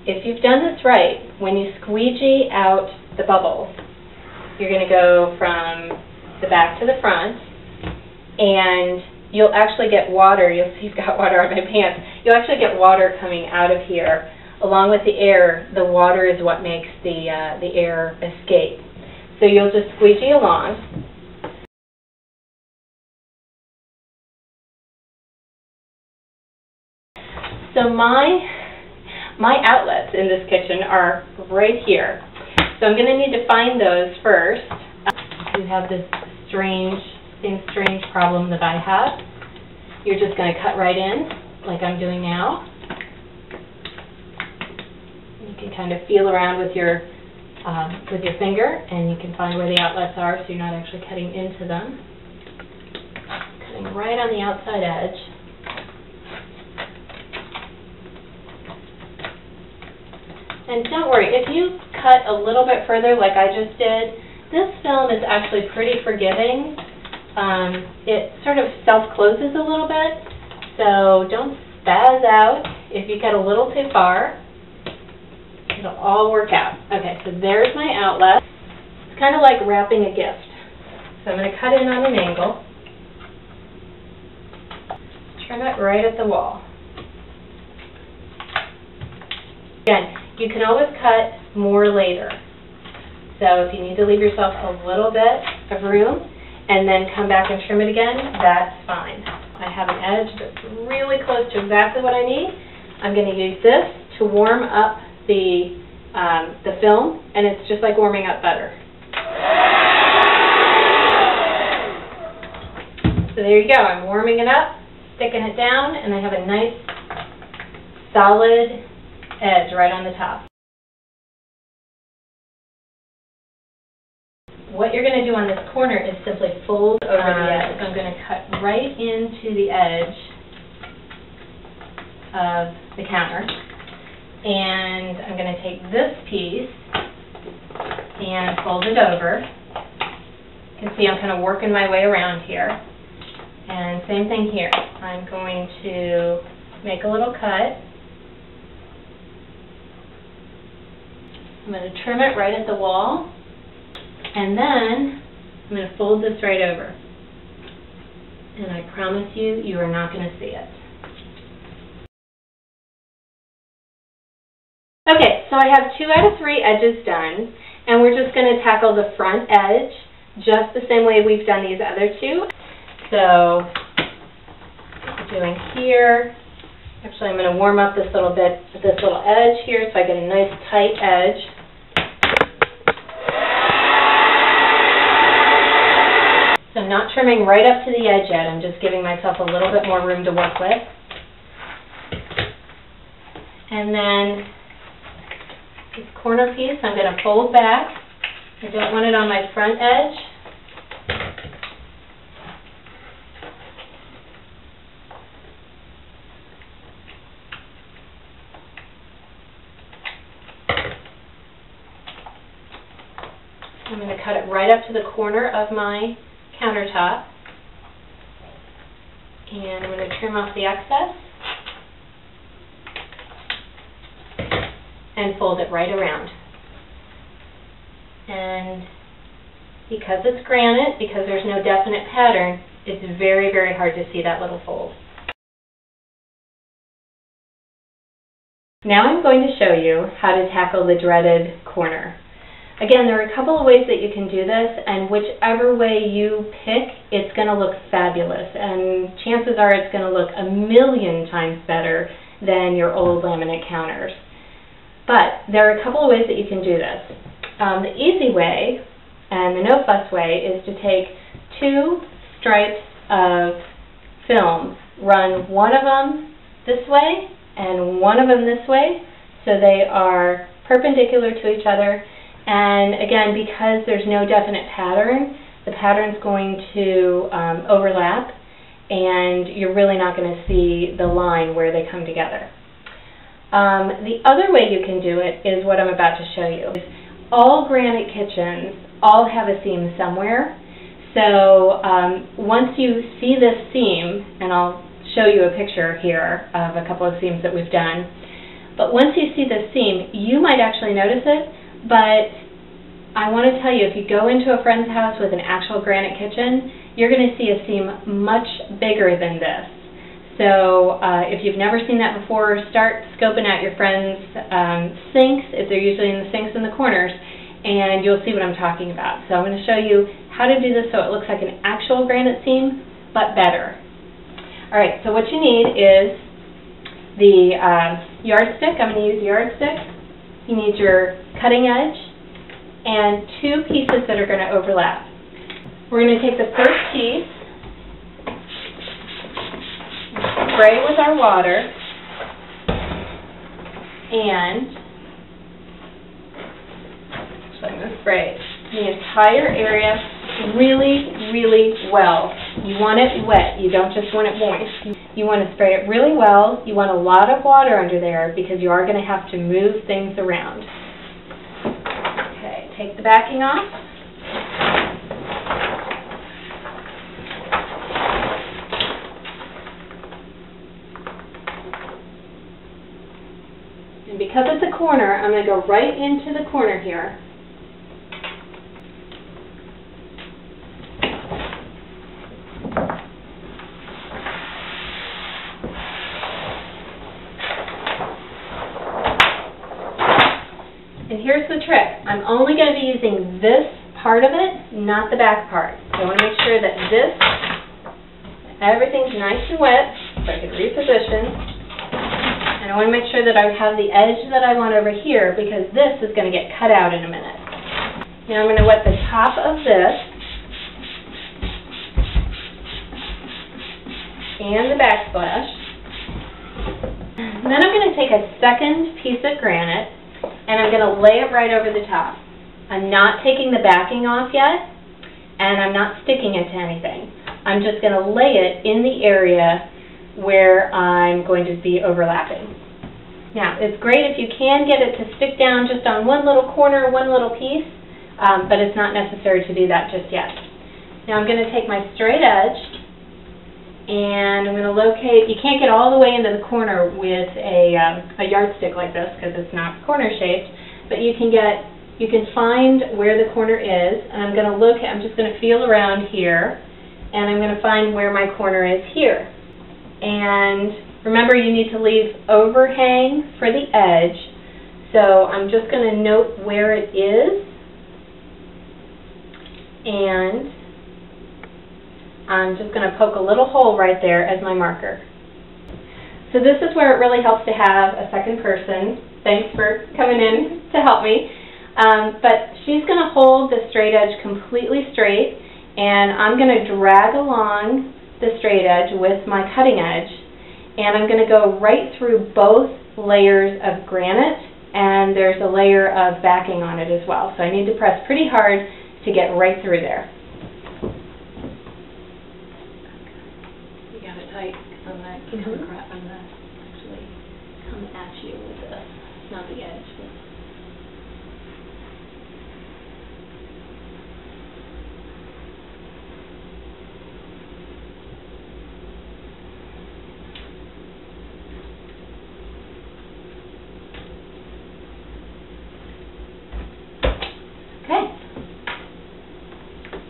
if you've done this right, when you squeegee out the bubbles, you're going to go from the back to the front, and you'll actually get water. You'll see you've got water on my pants. You'll actually get water coming out of here. Along with the air, the water is what makes the air escape. So you'll just squeegee along. So my outlets in this kitchen are right here. So I'm going to need to find those first. You have this same strange problem that I have. You're just going to cut right in, like I'm doing now. You can kind of feel around with your finger, and you can find where the outlets are, so you're not actually cutting into them. Cutting right on the outside edge. And don't worry, if you cut a little bit further like I just did, this film is actually pretty forgiving. It sort of self-closes a little bit, so don't spaz out if you cut a little too far. It'll all work out. Okay, so there's my outlet. It's kind of like wrapping a gift. So I'm going to cut in on an angle. Trim it right at the wall. Again, you can always cut more later. So if you need to leave yourself a little bit of room and then come back and trim it again, that's fine. I have an edge that's really close to exactly what I need. I'm going to use this to warm up the film, and it's just like warming up butter. So there you go. I'm warming it up, sticking it down, and I have a nice solid edge right on the top. What you're going to do on this corner is simply fold over the edge. So I'm going to cut right into the edge of the counter. And I'm going to take this piece and fold it over. You can see I'm kind of working my way around here. And same thing here. I'm going to make a little cut. I'm going to trim it right at the wall, and then I'm going to fold this right over. And I promise you, you are not going to see it. Okay, so I have 2 out of 3 edges done, and we're just going to tackle the front edge just the same way we've done these other 2. So, doing here. Actually, I'm going to warm up this little bit, this little edge here, so I get a nice tight edge. So I'm not trimming right up to the edge yet. I'm just giving myself a little bit more room to work with. And then this corner piece, I'm going to fold back. I don't want it on my front edge. I'm going to cut it right up to the corner of my countertop, and I'm going to trim off the excess and fold it right around. And because it's granite, because there's no definite pattern, it's very, very hard to see that little fold. Now I'm going to show you how to tackle the dreaded corner. Again, there are a couple of ways that you can do this, and whichever way you pick, it's going to look fabulous, and chances are it's going to look a million times better than your old laminate counters. But there are a couple of ways that you can do this. The easy way, and the no-fuss way, is to take 2 stripes of film, run one of them this way and one of them this way, so they are perpendicular to each other. And again, because there's no definite pattern, the pattern's going to overlap, and you're really not going to see the line where they come together. The other way you can do it is what I'm about to show you. All granite kitchens all have a seam somewhere. So once you see this seam, and I'll show you a picture here of a couple of seams that we've done, But once you see the seam, you might actually notice it, but I want to tell you, if you go into a friend's house with an actual granite kitchen, you're going to see a seam much bigger than this. So if you've never seen that before, start scoping out your friends' sinks, if they're usually in the sinks in the corners, and you'll see what I'm talking about. So I'm going to show you how to do this so it looks like an actual granite seam, but better. All right, so what you need is the yardstick. I'm going to use the yardstick. You need your cutting edge and two pieces that are going to overlap. We're going to take the first piece, spray with our water, and I'm going to spray the entire area really, really well. You want it wet. You don't just want it moist. You want to spray it really well. You want a lot of water under there because you are going to have to move things around. Okay, take the backing off. And because it's a corner, I'm going to go right into the corner here. And here's the trick. I'm only going to be using this part of it, not the back part. So I want to make sure that everything's nice and wet so I can reposition. And I want to make sure that I have the edge that I want over here because this is going to get cut out in a minute. Now I'm going to wet the top of this and the backsplash. And then I'm going to take a second piece of granite and I'm going to lay it right over the top. I'm not taking the backing off yet and I'm not sticking it to anything. I'm just going to lay it in the area where I'm going to be overlapping. Now, it's great if you can get it to stick down just on one little corner, one little piece, but it's not necessary to do that just yet. Now I'm going to take my straight edge and I'm going to locate, you can't get all the way into the corner with a yardstick like this because it's not corner shaped, but you can find where the corner is, and I'm going to I'm just going to feel around here, and I'm going to find where my corner is here. And remember, you need to leave overhang for the edge, so I'm just going to note where it is, and I'm just going to poke a little hole right there as my marker. So this is where it really helps to have a second person. Thanks for coming in to help me. But she's going to hold the straight edge completely straight, and I'm going to drag along the straight edge with my cutting edge, and I'm going to go right through both layers of granite, and there's a layer of backing on it as well. So I need to press pretty hard to get right through there. You got it tight because I'm going to actually come at you with this, not the edge.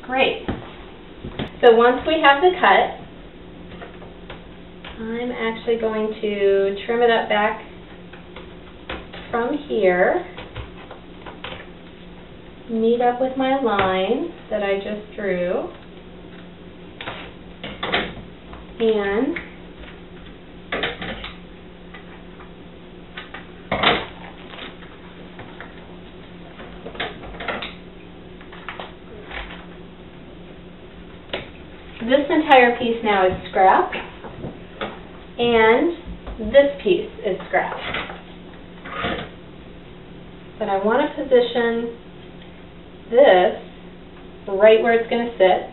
Great. So once we have the cut, I'm actually going to trim it up back from here, meet up with my line that I just drew, and this entire piece now is scrap, and this piece is scrap. But I want to position this right where it's going to sit.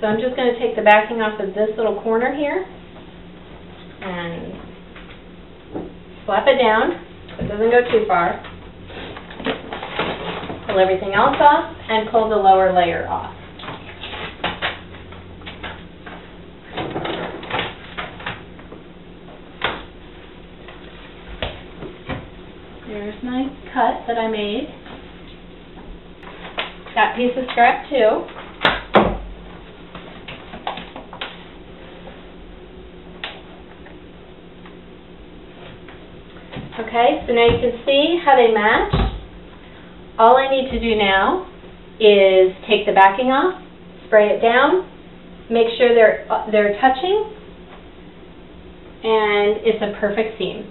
So I'm just going to take the backing off of this little corner here and slap it down so it doesn't go too far. Pull everything else off and pull the lower layer off. my cut that I made. That piece of scrap too. Okay, so now you can see how they match. All I need to do now is take the backing off, spray it down, make sure they're touching, and it's a perfect seam.